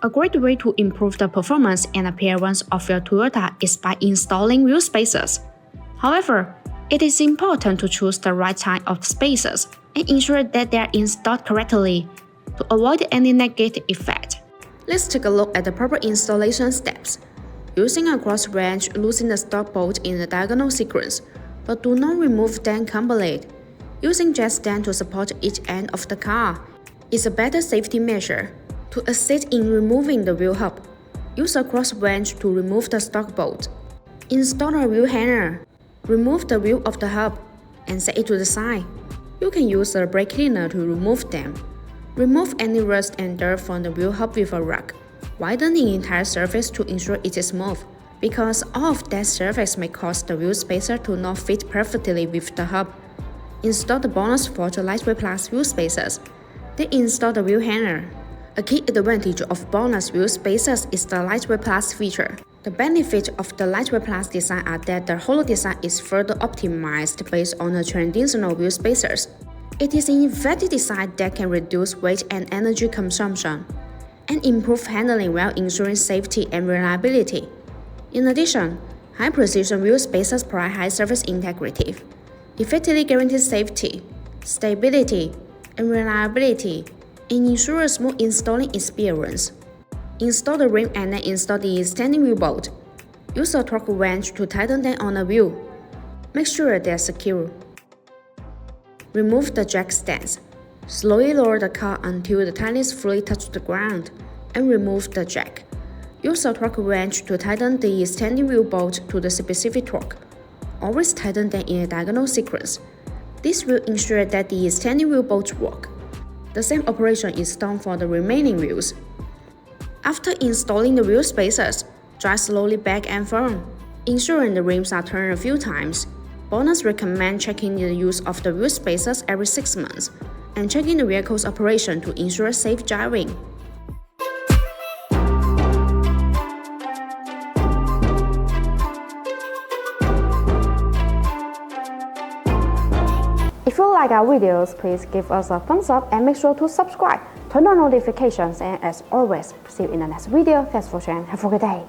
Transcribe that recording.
A great way to improve the performance and appearance of your Toyota is by installing wheel spacers. However, it is important to choose the right type of spacers and ensure that they are installed correctly to avoid any negative effect. Let's take a look at the proper installation steps. Using a cross wrench, loosen the stock bolt in a diagonal sequence, but do not remove them completely. Using jack stand to support each end of the car is a better safety measure. To assist in removing the wheel hub, use a cross wrench to remove the stock bolt. Install a wheel hanger. Remove the wheel of the hub and set it to the side. You can use a brake cleaner to remove them. Remove any rust and dirt from the wheel hub with a rag. Widen the entire surface to ensure it is smooth, because all of that surface may cause the wheel spacer to not fit perfectly with the hub. Install the BONOSS lightweight plus wheel spacers. Then install the wheel hanger. A key advantage of BONOSS wheel spacers is the lightweight plus feature. The benefit of the lightweight plus design are that the whole design is further optimized based on the traditional wheel spacers. It is an effective design that can reduce weight and energy consumption, and improve handling while ensuring safety and reliability. In addition, high-precision wheel spacers provide high surface integrity, effectively guarantee safety, stability, and reliability, and ensure a smooth installing experience. Install the rim and then install the standing wheel bolt. Use a torque wrench to tighten them on the wheel. Make sure they are secure. Remove the jack stands. Slowly lower the car until the tires fully touch the ground, and remove the jack. Use a torque wrench to tighten the standing wheel bolt to the specific torque. Always tighten them in a diagonal sequence. This will ensure that the standing wheel bolts work. The same operation is done for the remaining wheels. After installing the wheel spacers, drive slowly back and forth, ensuring the rims are turned a few times. BONOSS recommend checking the use of the wheel spacers every 6 months, and checking the vehicle's operation to ensure safe driving. If you like our videos, please give us a thumbs up and make sure to subscribe, turn on notifications, and as always, see you in the next video. Thanks for watching. Have a good day.